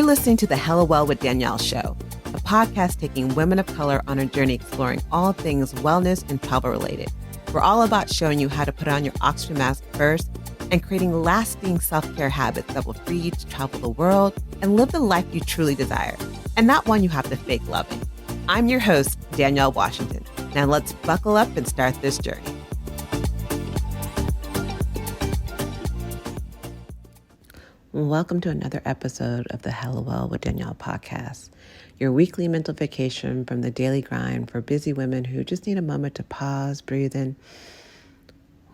You're listening to the Hello Well with Danielle show, a podcast taking women of color on a journey exploring all things wellness and travel related. We're all about showing you how to put on your oxygen mask first and creating lasting self-care habits that will free you to travel the world and live the life you truly desire, and not one you have to fake loving. I'm your host, Danielle Washington. Now let's buckle up and start this journey. Welcome to another episode of the Hello Well with Danielle podcast, your weekly mental vacation from the daily grind for busy women who just need a moment to pause, breathe, and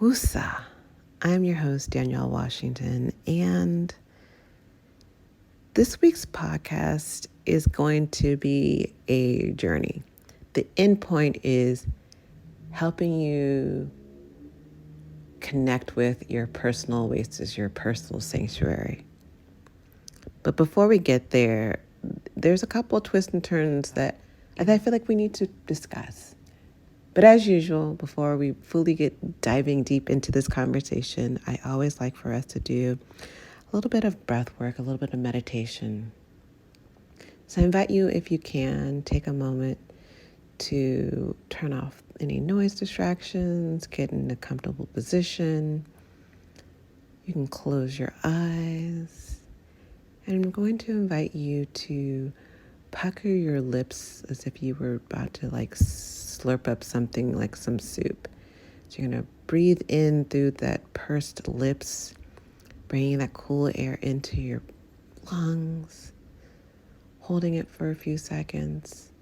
woosah. I'm your host, Danielle Washington, and this week's podcast is going to be a journey. The end point is helping you connect with your personal oasis, your personal sanctuary. But before we get there, there's a couple of twists and turns that I feel like we need to discuss. But as usual, before we fully get diving deep into this conversation, I always like for us to do a little bit of breath work, a little bit of meditation. So I invite you, if you can, take a moment to turn off any noise distractions, get in a comfortable position. You can close your eyes. And I'm going to invite you to pucker your lips as if you were about to slurp up something like some soup. So you're going to breathe in through that pursed lips, bringing that cool air into your lungs, holding it for a few seconds,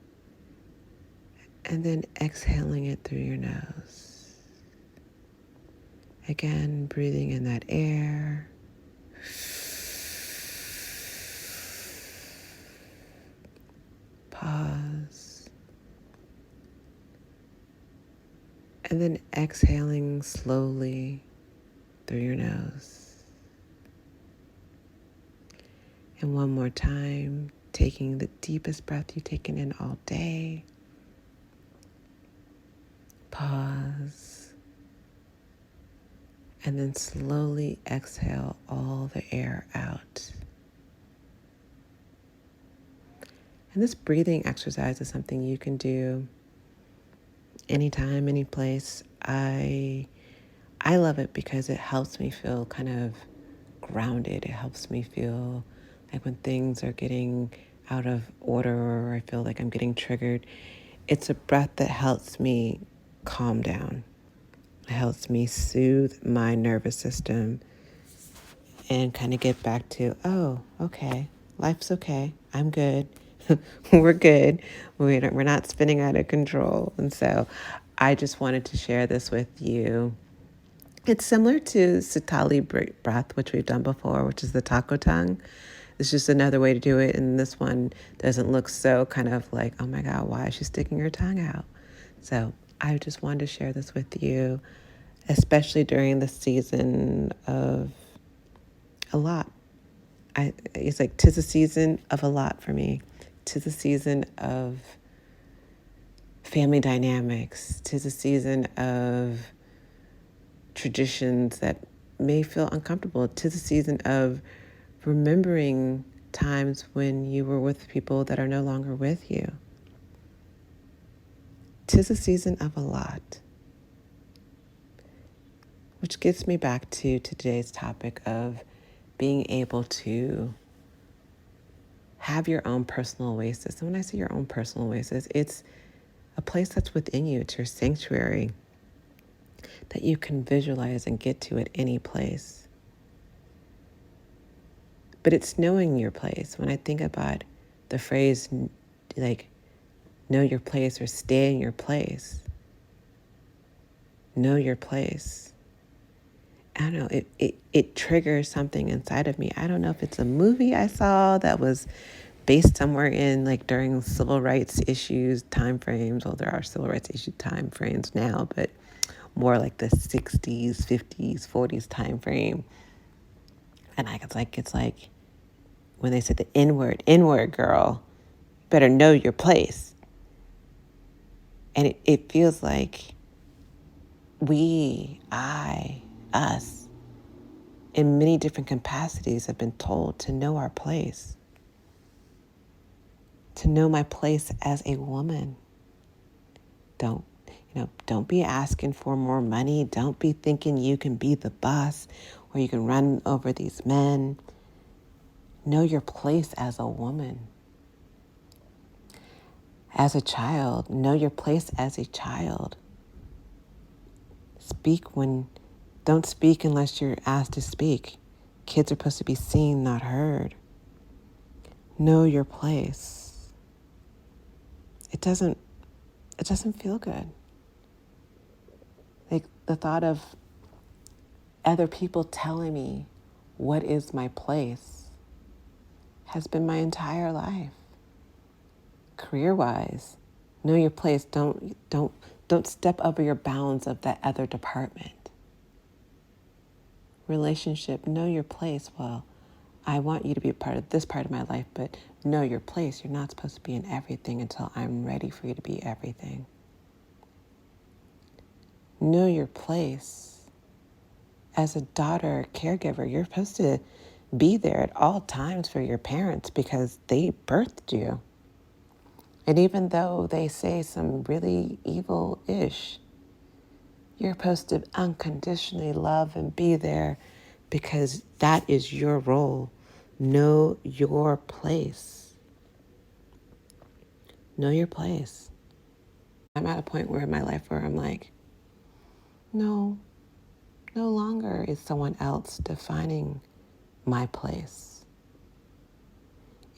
and then exhaling it through your nose. Again, breathing in that air. Pause. And then exhaling slowly through your nose. And one more time, taking the deepest breath you've taken in all day. Pause. And then slowly exhale all the air out. And this breathing exercise is something you can do anytime, any place. I love it because it helps me feel kind of grounded. It helps me feel like when things are getting out of order or I feel like I'm getting triggered, it's a breath that helps me calm down. It helps me soothe my nervous system and kind of get back to, oh, okay, life's okay. I'm good. We're good. We're not spinning out of control. And so I just wanted to share this with you. It's similar to Sitali breath, which we've done before, which is the taco tongue. It's just another way to do it. And this one doesn't look so kind of like, oh my God, why is she sticking her tongue out? So I just wanted to share this with you, especially during the season of a lot. It's like 'tis a season of a lot for me. 'Tis a season of family dynamics. 'Tis a season of traditions that may feel uncomfortable. 'Tis a season of remembering times when you were with people that are no longer with you. 'Tis a season of a lot. Which gets me back to today's topic of being able to have your own personal oasis. And when I say your own personal oasis, it's a place that's within you. It's your sanctuary that you can visualize and get to at any place. But it's knowing your place. When I think about the phrase, like, know your place or stay in your place, know your place. I don't know, it triggers something inside of me. I don't know if it's a movie I saw that was based somewhere in during civil rights issues time frames. Well, there are civil rights issue time frames now, but more like the 60s, 50s, 40s time frame. And it's like when they said the N-word us, better know your place. And it feels like us, in many different capacities have been told to know our place. to know my place as a woman. Don't, don't be asking for more money. Don't be thinking you can be the boss or you can run over these men. Know your place as a woman. As a child, know your place as a child. Don't speak unless you're asked to speak. Kids are supposed to be seen, not heard. Know your place. It doesn't feel good. Like the thought of other people telling me what is my place has been my entire life. Career-wise, know your place. Don't step over your bounds of that other department. Relationship, know your place. Well, I want you to be a part of this part of my life, but know your place. You're not supposed to be in everything until I'm ready for you to be everything. Know your place. As a daughter caregiver, you're supposed to be there at all times for your parents because they birthed you. And even though they say some really evil-ish, you're supposed to unconditionally love and be there because that is your role. Know your place. Know your place. I'm at a point where in my life where I'm like, no longer is someone else defining my place.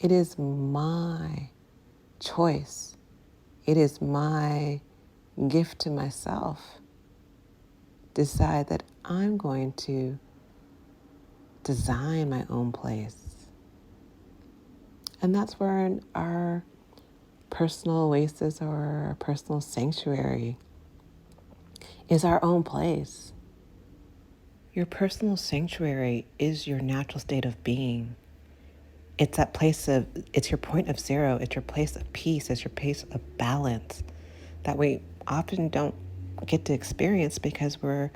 It is my choice. It is my gift to myself. Decide that I'm going to design my own place. And that's where our personal oasis or our personal sanctuary is our own place. Your personal sanctuary is your natural state of being. It's that place it's your point of zero. It's your place of peace. It's your place of balance that we often don't get to experience because we're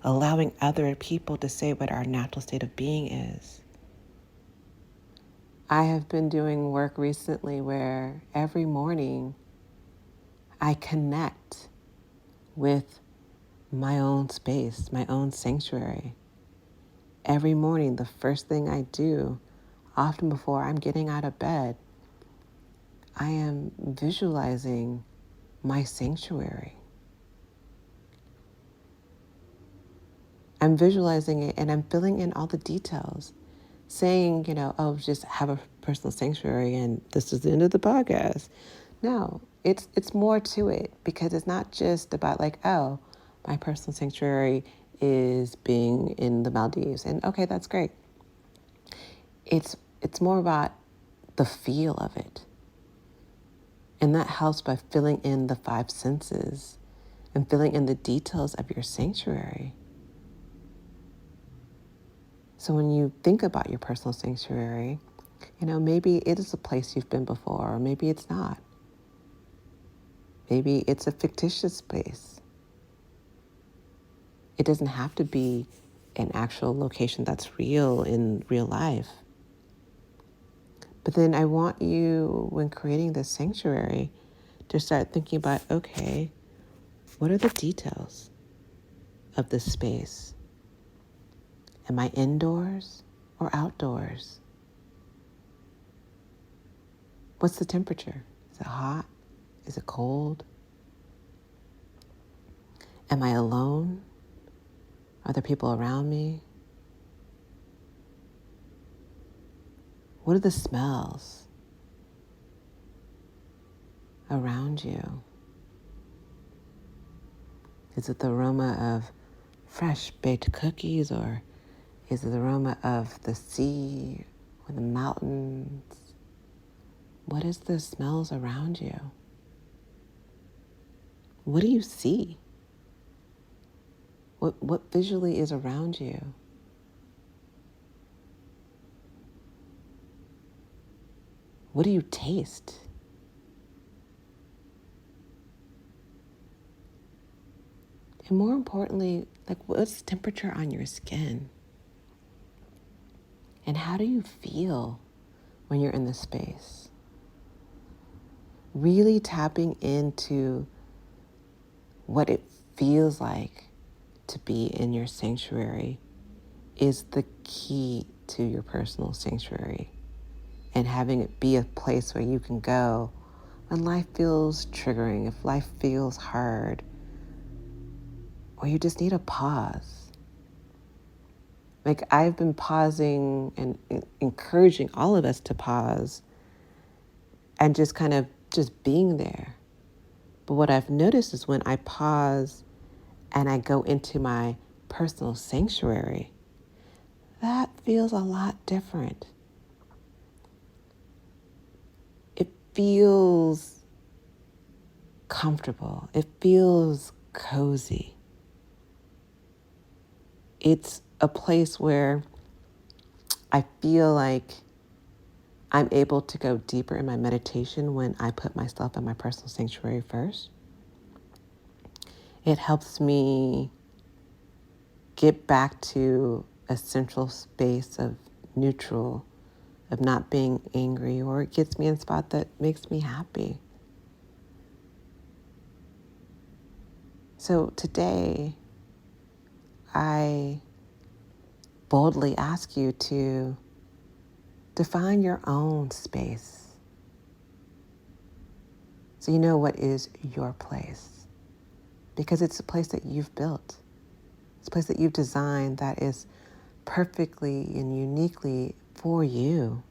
allowing other people to say what our natural state of being is. I have been doing work recently where every morning I connect with my own space, my own sanctuary. Every morning, the first thing I do, often before I'm getting out of bed, I am visualizing my sanctuary. I'm visualizing it and I'm filling in all the details, saying, oh, just have a personal sanctuary and this is the end of the podcast. No, it's more to it because it's not just about like, oh, my personal sanctuary is being in the Maldives. And okay, that's great. It's more about the feel of it. And that helps by filling in the 5 senses and filling in the details of your sanctuary. So when you think about your personal sanctuary, maybe it is a place you've been before, or maybe it's not. Maybe it's a fictitious space. It doesn't have to be an actual location that's real in real life. But then I want you, when creating this sanctuary, to start thinking about, okay, what are the details of this space? Am I indoors or outdoors? What's the temperature? Is it hot? Is it cold? Am I alone? Are there people around me? What are the smells around you? Is it the aroma of fresh baked cookies, or is it the aroma of the sea or the mountains? What is the smells around you? What do you see? What visually is around you? What do you taste? And more importantly, like, what's the temperature on your skin? And how do you feel when you're in this space? really tapping into what it feels like to be in your sanctuary is the key to your personal sanctuary, and having it be a place where you can go when life feels triggering, if life feels hard, or you just need a pause. Like, I've been pausing and encouraging all of us to pause and just kind of just being there. But what I've noticed is when I pause and I go into my personal sanctuary, that feels a lot different. It feels comfortable. It feels cozy. It's a place where I feel like I'm able to go deeper in my meditation when I put myself in my personal sanctuary first. It helps me get back to a central space of neutral, of not being angry, or it gets me in a spot that makes me happy. So today, I boldly ask you to define your own space so you know what is your place, because it's a place that you've built. It's a place that you've designed that is perfectly and uniquely for you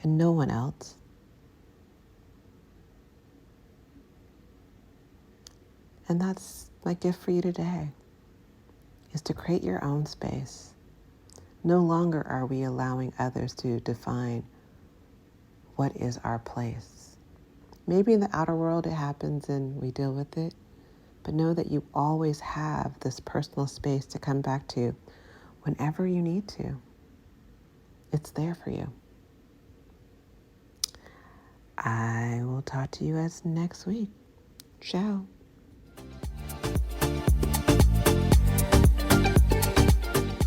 and no one else. And that's my gift for you today, is to create your own space. No longer are we allowing others to define what is our place. Maybe in the outer world it happens and we deal with it, but know that you always have this personal space to come back to whenever you need to. It's there for you. I will talk to you as next week. Ciao.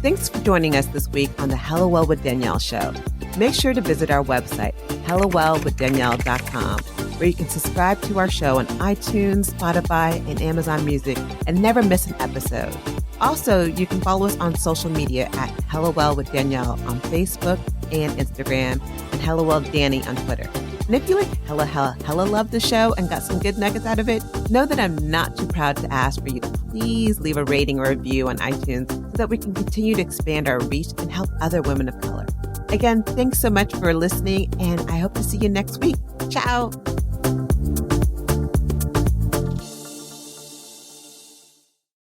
Thanks for joining us this week on the Hello Well with Danielle show. Make sure to visit our website, hellowellwithdanielle.com, where you can subscribe to our show on iTunes, Spotify, and Amazon Music and never miss an episode. Also, you can follow us on social media at Hello Well with Danielle on Facebook and Instagram, and Hello Well Danny on Twitter. And if you like hella love the show and got some good nuggets out of it, know that I'm not too proud to ask for you to please leave a rating or review on iTunes so that we can continue to expand our reach and help other women of color. Again, thanks so much for listening, and I hope to see you next week. Ciao.